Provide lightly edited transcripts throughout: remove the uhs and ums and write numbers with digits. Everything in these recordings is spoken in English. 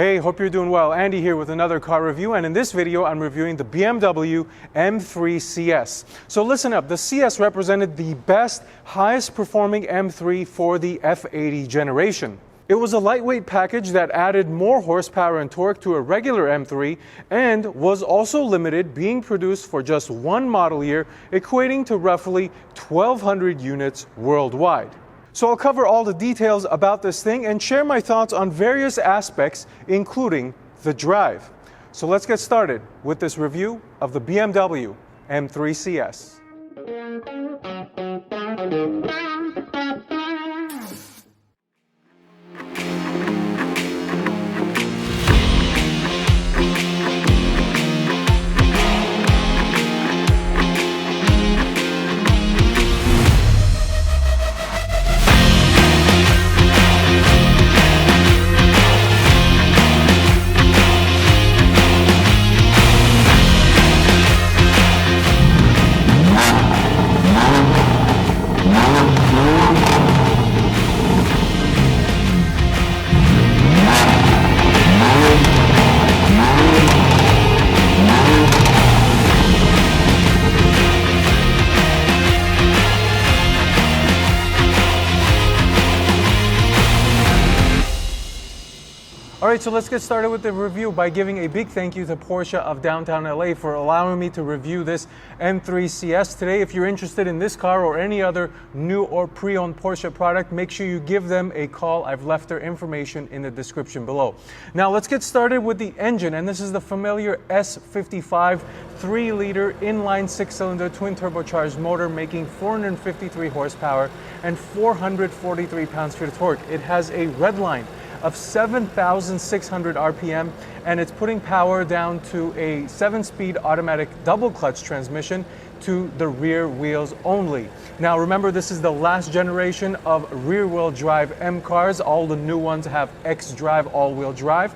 Hey, hope you're doing well. Andy here with another car review, and in this video I'm reviewing the BMW M3CS. So listen up, the CS represented the best, highest performing M3 for the F80 generation. It was a lightweight package that added more horsepower and torque to a regular M3 and was also limited, being produced for just one model year, equating to roughly 1,200 units worldwide. So I'll cover all the details about this thing and share my thoughts on various aspects, including the drive. So let's get started with this review of the BMW M3CS. Alright, so let's get started with the review by giving a big thank you to Porsche of downtown LA for allowing me to review this M3CS today. If you're interested in this car or any other new or pre-owned Porsche product, make sure you give them a call. I've left their information in the description below. Now let's get started with the engine, and this is the familiar S55 3-liter inline 6-cylinder twin turbocharged motor making 453 horsepower and 443 pounds-feet of torque. It has a red line of 7,600 RPM, and it's putting power down to a 7-speed automatic double clutch transmission to the rear wheels only. Now remember, this is the last generation of rear-wheel drive M cars. All the new ones have X-Drive all-wheel drive.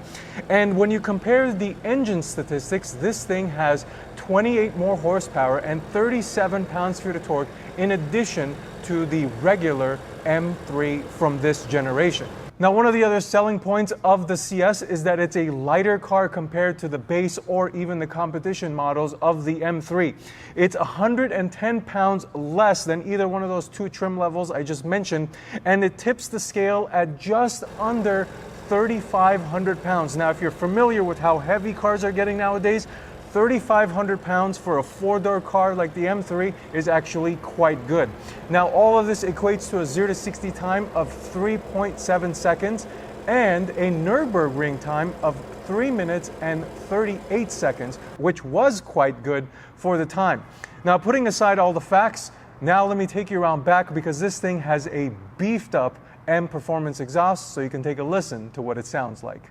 And when you compare the engine statistics, this thing has 28 more horsepower and 37 pounds-feet of torque in addition to the regular M3 from this generation. Now, one of the other selling points of the CS is that it's a lighter car compared to the base or even the competition models of the M3. It's 110 pounds less than either one of those two trim levels I just mentioned, and it tips the scale at just under 3,500 pounds. Now, if you're familiar with how heavy cars are getting nowadays, 3,500 pounds for a four-door car like the M3 is actually quite good. Now, all of this equates to a 0 to 60 time of 3.7 seconds and a Nürburgring time of 3 minutes and 38 seconds, which was quite good for the time. Now, putting aside all the facts, now let me take you around back because this thing has a beefed up M performance exhaust, so you can take a listen to what it sounds like.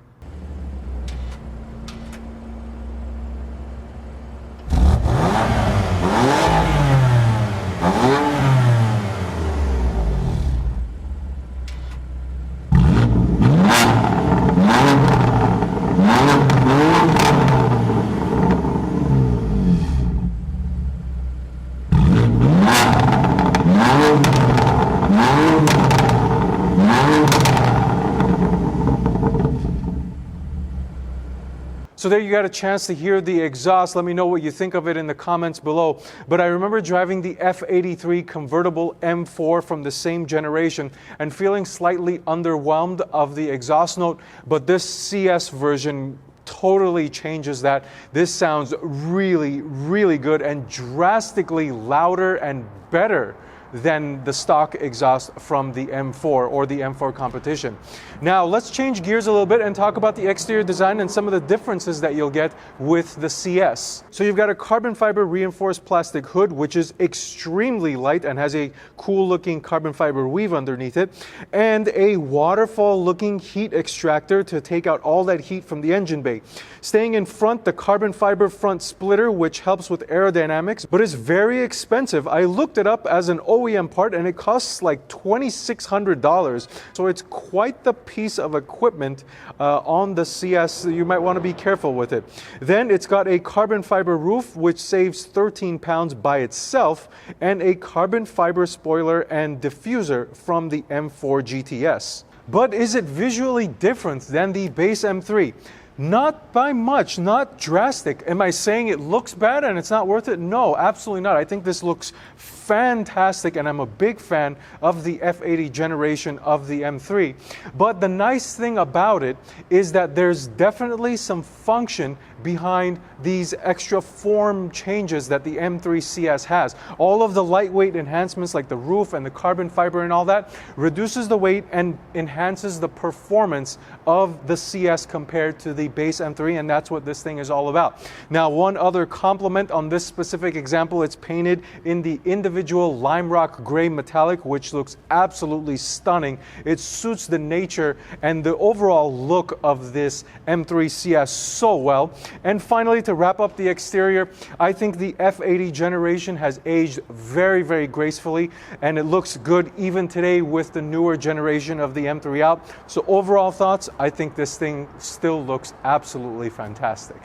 So there you got a chance to hear the exhaust. Let me know what you think of it in the comments below. But I remember driving the F83 convertible M4 from the same generation and feeling slightly underwhelmed of the exhaust note, but this CS version totally changes that. This sounds really, really good and drastically louder and better than the stock exhaust from the M4 or the M4 competition. Now let's change gears a little bit and talk about the exterior design and some of the differences that you'll get with the CS. So you've got a carbon fiber reinforced plastic hood, which is extremely light and has a cool looking carbon fiber weave underneath it, and a waterfall looking heat extractor to take out all that heat from the engine bay. Staying in front, the carbon fiber front splitter, which helps with aerodynamics, but is very expensive. I looked it up as an OEM part and it costs like $2,600. So it's quite the piece of equipment on the CS. You might want to be careful with it. Then it's got a carbon fiber roof, which saves 13 pounds by itself, and a carbon fiber spoiler and diffuser from the M4 GTS. But is it visually different than the base M3? Not by much, not drastic. Am I saying it looks bad and it's not worth it? No, absolutely not. I think this looks fantastic, and I'm a big fan of the F80 generation of the M3. But the nice thing about it is that there's definitely some function behind these extra form changes that the M3CS has. All of the lightweight enhancements like the roof and the carbon fiber and all that reduces the weight and enhances the performance of the CS compared to the base M3, and that's what this thing is all about. Now, one other compliment on this specific example, it's painted in the individual lime rock gray metallic, which looks absolutely stunning. It suits the nature and the overall look of this M3CS so well. And finally, to wrap up the exterior, I think the F80 generation has aged very, very gracefully, and it looks good even today with the newer generation of the M3 out. So overall thoughts, I think this thing still looks absolutely fantastic.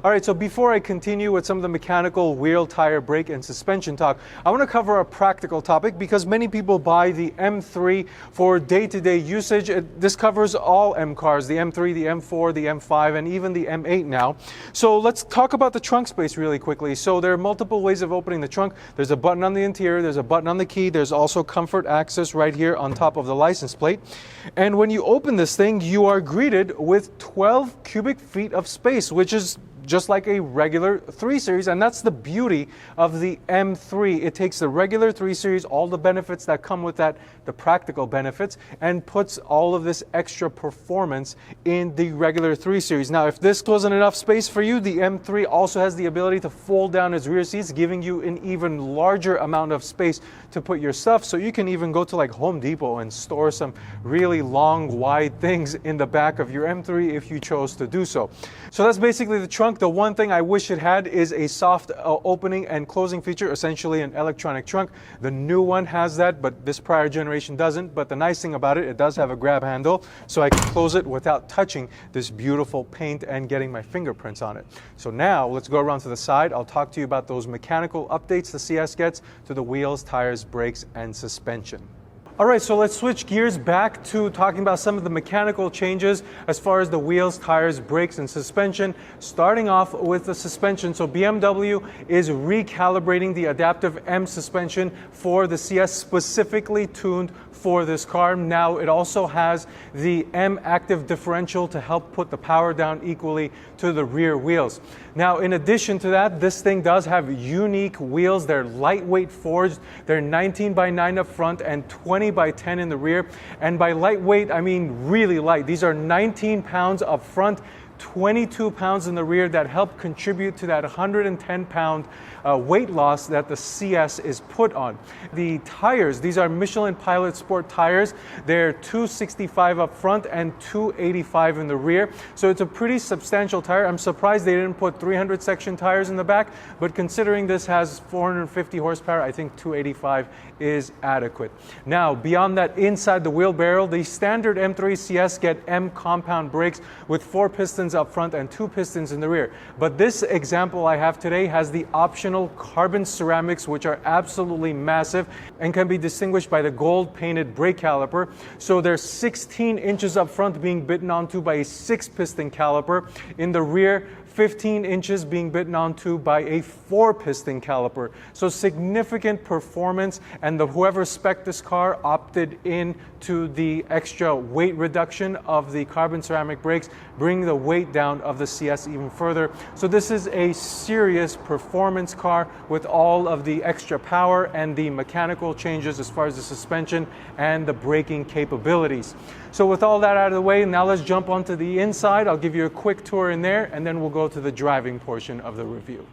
All right, so before I continue with some of the mechanical, wheel, tire, brake, and suspension talk, I want to cover a practical topic because many people buy the M3 for day-to-day usage. This covers all M cars, the M3, the M4, the M5, and even the M8 now. So let's talk about the trunk space really quickly. So there are multiple ways of opening the trunk. There's a button on the interior, there's a button on the key, there's also comfort access right here on top of the license plate. And when you open this thing, you are greeted with 12 cubic feet of space, which is just like a regular 3 Series, and that's the beauty of the M3. It takes the regular 3 Series, all the benefits that come with that, the practical benefits, and puts all of this extra performance in the regular 3 Series. Now, if this wasn't enough space for you, the M3 also has the ability to fold down its rear seats, giving you an even larger amount of space to put your stuff, so you can even go to like Home Depot and store some really long, wide things in the back of your M3 if you chose to do so. So that's basically the trunk. The one thing I wish it had is a soft opening and closing feature, essentially an electronic trunk. The new one has that, but this prior generation doesn't. But the nice thing about it, it does have a grab handle, so I can close it without touching this beautiful paint and getting my fingerprints on it. So now let's go around to the side. I'll talk to you about those mechanical updates the CS gets to the wheels, tires, brakes, and suspension. All right, so let's switch gears back to talking about some of the mechanical changes as far as the wheels, tires, brakes, and suspension. Starting off with the suspension. So BMW is recalibrating the adaptive M suspension for the CS, specifically tuned for this car. Now it also has the M active differential to help put the power down equally to the rear wheels. Now, in addition to that, this thing does have unique wheels. They're lightweight forged. They're 19 by 9 up front and 20 by 10 in the rear. And by lightweight, I mean really light. These are 19 pounds up front, 22 pounds in the rear, that help contribute to that 110-pound weight loss that the CS is put on. The tires, these are Michelin Pilot Sport tires. They're 265 up front and 285 in the rear. So it's a pretty substantial tire. I'm surprised they didn't put 300 section tires in the back, but considering this has 450 horsepower, I think 285 is adequate. Now, beyond that, inside the wheel barrel, the standard M3CS get M compound brakes with 4 pistons up front and 2 pistons in the rear. But this example I have today has the optional carbon ceramics, which are absolutely massive and can be distinguished by the gold painted brake caliper. So there's 16 inches up front being bitten onto by a 6-piston caliper. In the rear, 15 inches being bitten onto by a 4-piston caliper. So significant performance, and whoever spec'd this car opted in to the extra weight reduction of the carbon ceramic brakes, bringing the weight down of the CS even further. So this is a serious performance car with all of the extra power and the mechanical changes as far as the suspension and the braking capabilities. So with all that out of the way, now let's jump onto the inside. I'll give you a quick tour in there, and then we'll go to the driving portion of the review.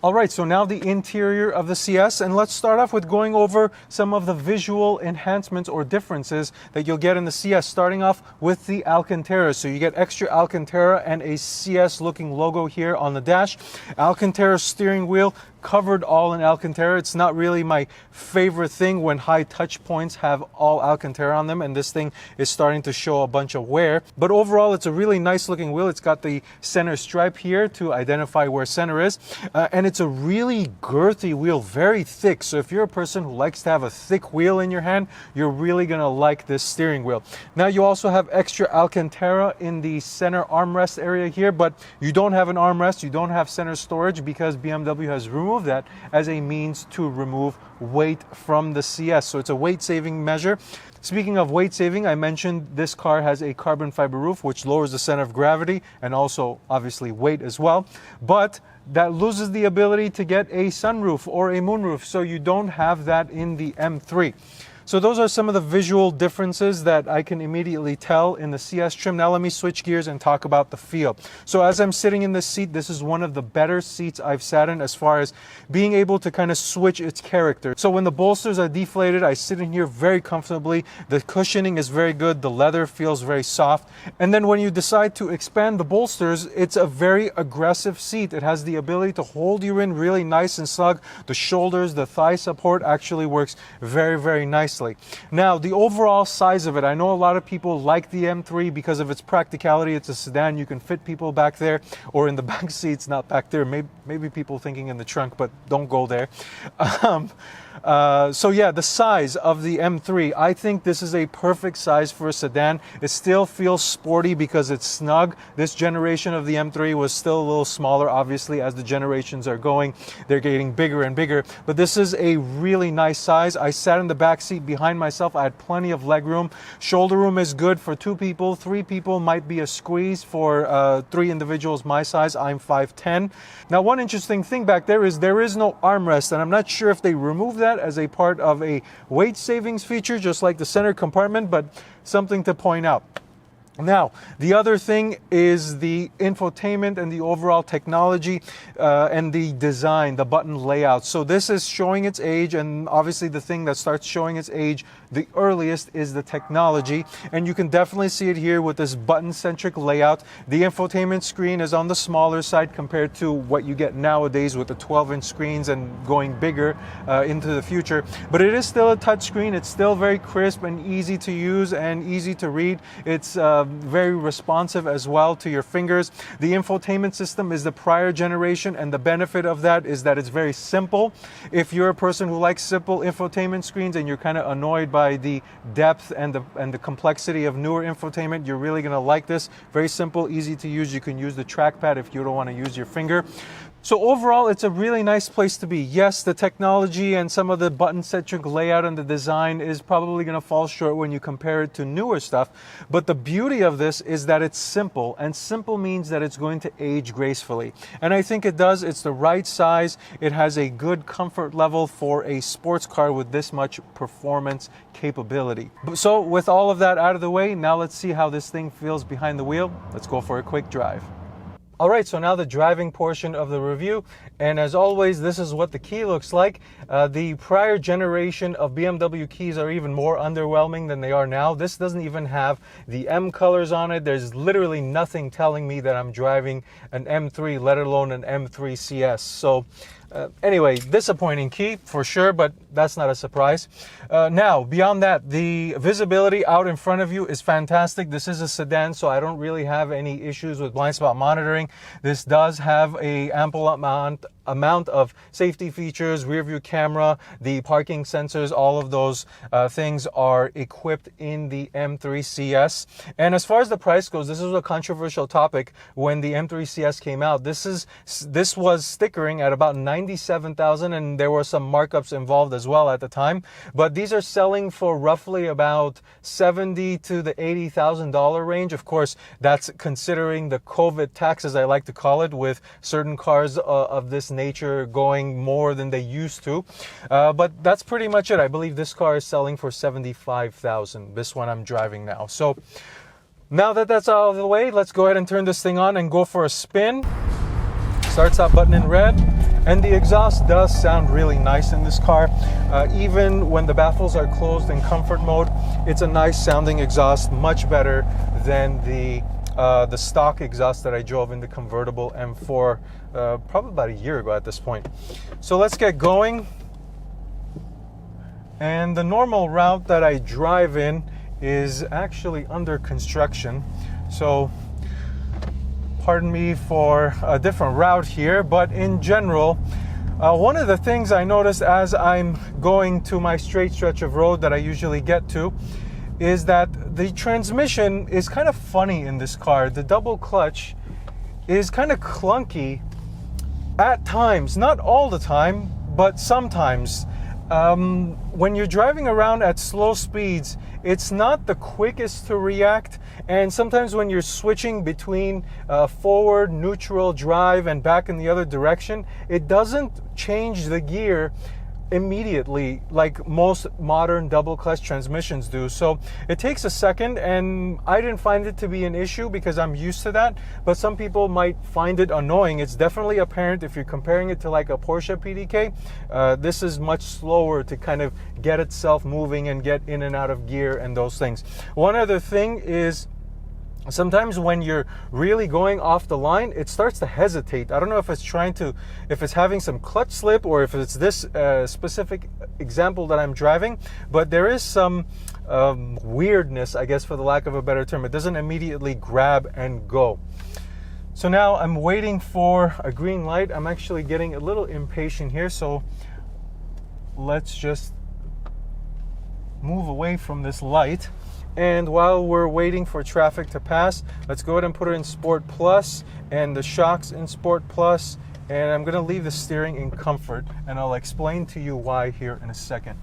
All right, so now the interior of the CS, and let's start off with going over some of the visual enhancements or differences that you'll get in the CS, starting off with the Alcantara. So you get extra Alcantara and a CS looking logo here on the dash. Alcantara steering wheel, covered all in Alcantara. It's not really my favorite thing when high touch points have all Alcantara on them, and this thing is starting to show a bunch of wear. But overall, it's a really nice looking wheel. It's got the center stripe here to identify where center is, and it's a really girthy wheel, very thick. So if you're a person who likes to have a thick wheel in your hand, you're really gonna like this steering wheel. Now you also have extra Alcantara in the center armrest area here, but you don't have an armrest, you don't have center storage, because BMW has removed that as a means to remove weight from the CS. So it's a weight saving measure. Speaking of weight saving, I mentioned this car has a carbon fiber roof, which lowers the center of gravity and also obviously weight as well. But that loses the ability to get a sunroof or a moonroof. So you don't have that in the M3. So those are some of the visual differences that I can immediately tell in the CS trim. Now let me switch gears and talk about the feel. So as I'm sitting in this seat, this is one of the better seats I've sat in as far as being able to kind of switch its character. So when the bolsters are deflated, I sit in here very comfortably. The cushioning is very good. The leather feels very soft. And then when you decide to expand the bolsters, it's a very aggressive seat. It has the ability to hold you in really nice and snug. The shoulders, the thigh support actually works very, very nicely. Now, the overall size of it, I know a lot of people like the M3 because of its practicality. It's a sedan. You can fit people back there or in the back seats, not back there. Maybe people thinking in the trunk, but don't go there. So yeah, the size of the M3, I think this is a perfect size for a sedan. It still feels sporty because it's snug. This generation of the M3 was still a little smaller, obviously, as the generations are going. They're getting bigger and bigger, but this is a really nice size. I sat in the back seat behind myself. I had plenty of leg room. Shoulder room is good for 2 people. 3 people might be a squeeze for 3 individuals my size. I'm 5'10". Now, one interesting thing back there is no armrest, and I'm not sure if they removed that as a part of a weight savings feature, just like the center compartment, but something to point out. Now, the other thing is the infotainment and the overall technology and the design, the button layout. So this is showing its age, and obviously the thing that starts showing its age the earliest is the technology, and you can definitely see it here with this button-centric layout. The infotainment screen is on the smaller side compared to what you get nowadays with the 12-inch screens and going bigger into the future. But it is still a touch screen. It's still very crisp and easy to use and easy to read. It's very responsive as well to your fingers. The infotainment system is the prior generation, and the benefit of that is that it's very simple. If you're a person who likes simple infotainment screens and you're kind of annoyed by the depth and the complexity of newer infotainment, you're really going to like this. Very simple, easy to use. You can use the trackpad if you don't want to use your finger. So overall, it's a really nice place to be. Yes, the technology and some of the button-centric layout and the design is probably going to fall short when you compare it to newer stuff. But the beauty of this is that it's simple, and simple means that it's going to age gracefully. And I think it does. It's the right size. It has a good comfort level for a sports car with this much performance capability. So with all of that out of the way, now let's see how this thing feels behind the wheel. Let's go for a quick drive. All right, so now the driving portion of the review, and as always, this is what the key looks like. The prior generation of BMW keys are even more underwhelming than they are now. This doesn't even have the M colors on it. There's literally nothing telling me that I'm driving an M3, let alone an M3CS. So anyway, disappointing key for sure, but that's not a surprise. Now, beyond that, the visibility out in front of you is fantastic. This is a sedan, so I don't really have any issues with blind spot monitoring. This does have a ample amount of safety features, rear view camera, the parking sensors, all of those things are equipped in the M3CS. And as far as the price goes, this was a controversial topic when the M3CS came out. This was stickering at about $97,000, and there were some markups involved as well at the time. But these are selling for roughly about $70,000 to the $80,000 range. Of course, that's considering the COVID tax, as I like to call it, with certain cars of this nature going more than they used to. But that's pretty much it. I believe this car is selling for $75,000. This one I'm driving now. So now that that's out of the way, let's go ahead and turn this thing on and go for a spin. Starts out button in red, and the exhaust does sound really nice in this car. Even when the baffles are closed in comfort mode, it's a nice sounding exhaust, much better than the the stock exhaust that I drove in the convertible M4 probably about a year ago at this point. So let's get going. And the normal route that I drive in is actually under construction. So pardon me for a different route here, but in general, one of the things I noticed as I'm going to my straight stretch of road that I usually get to is that the transmission is kind of funny in this car. The double clutch is kind of clunky at times, not all the time, but sometimes. When you're driving around at slow speeds, it's not the quickest to react, and sometimes when you're switching between forward, neutral, drive, and back in the other direction, it doesn't change the gear immediately like most modern double clutch transmissions do. So it takes a second, and I didn't find it to be an issue because I'm used to that, but some people might find it annoying. It's definitely apparent if you're comparing it to like a Porsche PDK. This is much slower to kind of get itself moving and get in and out of gear and those things. One other thing is, sometimes when you're really going off the line, it starts to hesitate. I don't know if it's having some clutch slip or if it's this specific example that I'm driving, but there is some weirdness, I guess, for the lack of a better term. It doesn't immediately grab and go. So now I'm waiting for a green light. I'm actually getting a little impatient here, so let's just move away from this light. And while we're waiting for traffic to pass, let's go ahead and put it in Sport Plus and the shocks in Sport Plus. And I'm going to leave the steering in Comfort, and I'll explain to you why here in a second.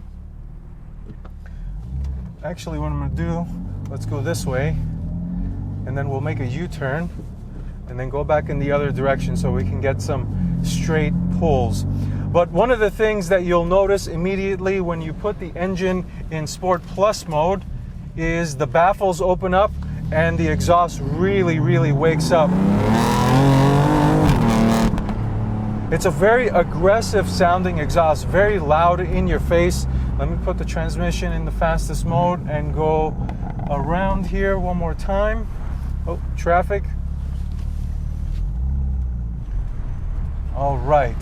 Actually, what I'm going to do, let's go this way, and then we'll make a U-turn and then go back in the other direction so we can get some straight pulls. But one of the things that you'll notice immediately when you put the engine in Sport Plus mode is the baffles open up and the exhaust really wakes up. It's a very aggressive sounding exhaust, very loud in your face. Let me put the transmission in the fastest mode and go around here one more time. Oh, traffic. All right.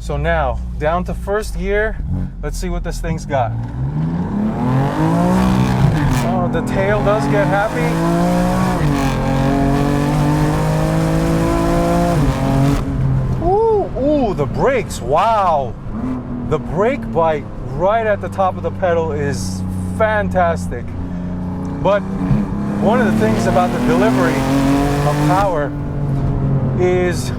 So now, down to first gear. Let's see what this thing's got. Oh, the tail does get happy. Ooh, the brakes, wow. The brake bite right at the top of the pedal is fantastic. But one of the things about the delivery of power is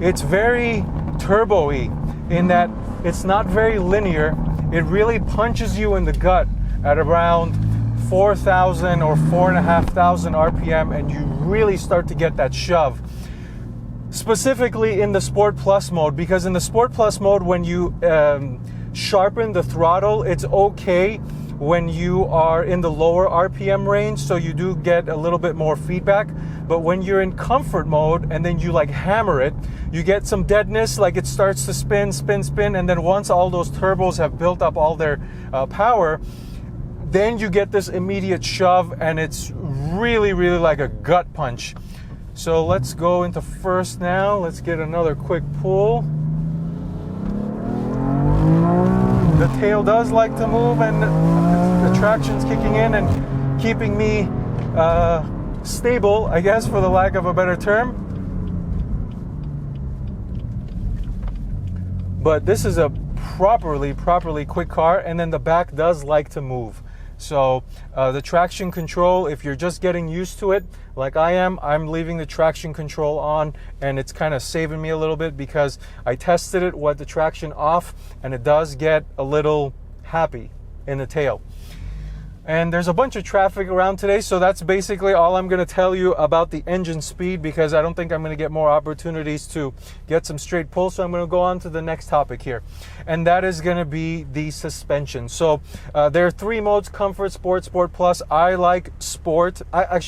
it's very turbo-y in that it's not very linear. It really punches you in the gut at around 4,000 or 4,500 RPM, and you really start to get that shove. Specifically in the Sport Plus mode, because in the Sport Plus mode, when you sharpen the throttle, it's okay when you are in the lower RPM range, so you do get a little bit more feedback. But when you're in comfort mode and then you like hammer it, you get some deadness, like it starts to spin, and then once all those turbos have built up all their power, then you get this immediate shove, and it's really like a gut punch. So let's go into first now. Let's get another quick pull. The tail does like to move, and the traction's kicking in and keeping me stable, I guess, for the lack of a better term. But this is a properly quick car, and then the back does like to move. So the traction control, if you're just getting used to it, like I am, I'm leaving the traction control on, and it's kind of saving me a little bit because I tested it with the traction off, and it does get a little happy in the tail. And there's a bunch of traffic around today, so that's basically all I'm going to tell you about the engine speed, because I don't think I'm going to get more opportunities to get some straight pull. So I'm going to go on to the next topic here, and that is going to be the suspension. So there are three modes: Comfort, Sport, Sport Plus. I like Sport. I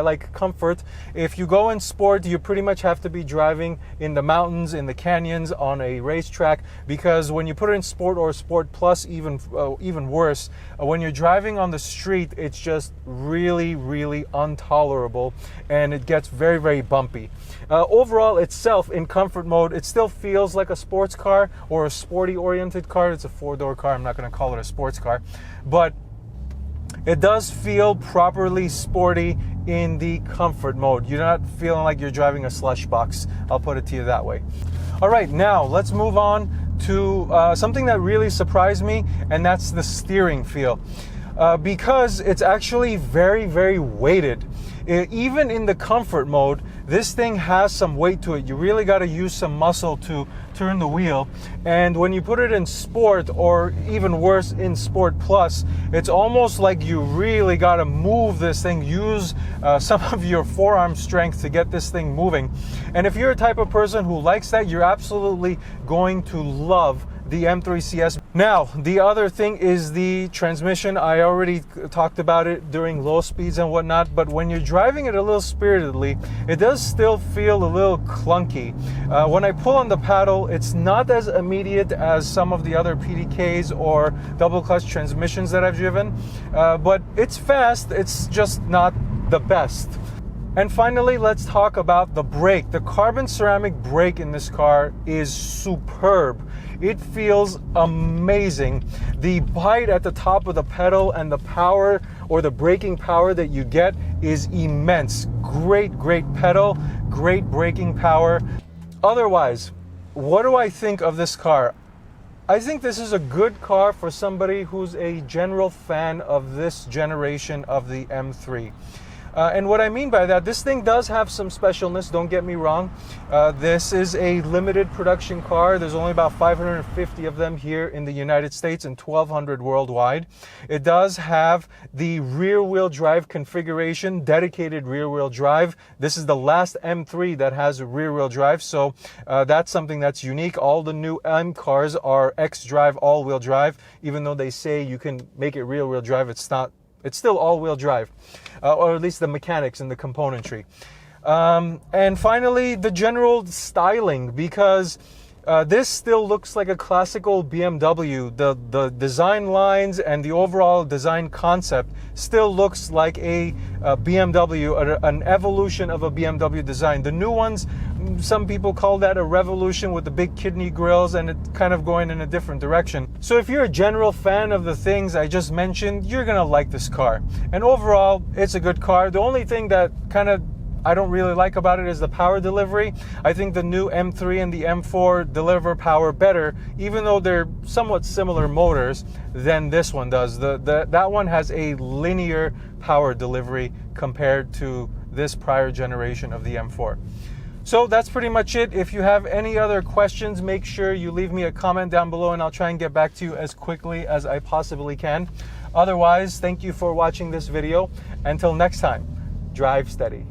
like Comfort. If you go in Sport, you pretty much have to be driving in the mountains, in the canyons, on a racetrack, because when you put it in Sport or Sport Plus, even worse, when you're driving on on the street, it's just really, really intolerable, and it gets very, very bumpy. Overall itself, in comfort mode, it still feels like a sports car or a sporty oriented car. It's a 4-door car. I'm not going to call it a sports car, but it does feel properly sporty in the comfort mode. You're not feeling like you're driving a slush box. I'll put it to you that way. All right, now let's move on to something that really surprised me, and that's the steering feel. Because it's actually very, very weighted. Even in the comfort mode, this thing has some weight to it. You really got to use some muscle to turn the wheel. And when you put it in sport, or even worse in Sport Plus, it's almost like you really got to move this thing, use some of your forearm strength to get this thing moving. And if you're a type of person who likes that, you're absolutely going to love the M3CS. Now, the other thing is the transmission. I already talked about it during low speeds and whatnot, but when you're driving it a little spiritedly, it does still feel a little clunky. When I pull on the paddle, it's not as immediate as some of the other PDKs or double clutch transmissions that I've driven, but it's fast. It's just not the best. And finally, let's talk about the brake. The carbon ceramic brake in this car is superb. It feels amazing. The bite at the top of the pedal and the power, or the braking power that you get, is immense. Great, great pedal, great braking power. Otherwise, what do I think of this car? I think this is a good car for somebody who's a general fan of this generation of the M3. And what I mean by that, this thing does have some specialness, don't get me wrong. This is a limited production car. There's only about 550 of them here in the United States and 1,200 worldwide. It does have the rear-wheel drive configuration, dedicated rear-wheel drive. This is the last M3 that has a rear-wheel drive, so that's something that's unique. All the new M cars are X-drive, all-wheel drive. Even though they say you can make it rear-wheel drive, it's not. It's still all-wheel drive, or at least the mechanics and the componentry. And finally, the general styling, because this still looks like a classical BMW. The design lines and the overall design concept still looks like a BMW, an evolution of a BMW design. The new ones, some people call that a revolution with the big kidney grills, and it's kind of going in a different direction. So if you're a general fan of the things I just mentioned, you're gonna like this car. And overall, it's a good car. The only thing that kind of I don't really like about it is the power delivery. I think the new M3 and the M4 deliver power better, even though they're somewhat similar motors than this one does. That one has a linear power delivery compared to this prior generation of the M4. So that's pretty much it. If you have any other questions, make sure you leave me a comment down below, and I'll try and get back to you as quickly as I possibly can. Otherwise, thank you for watching this video. Until next time, drive steady.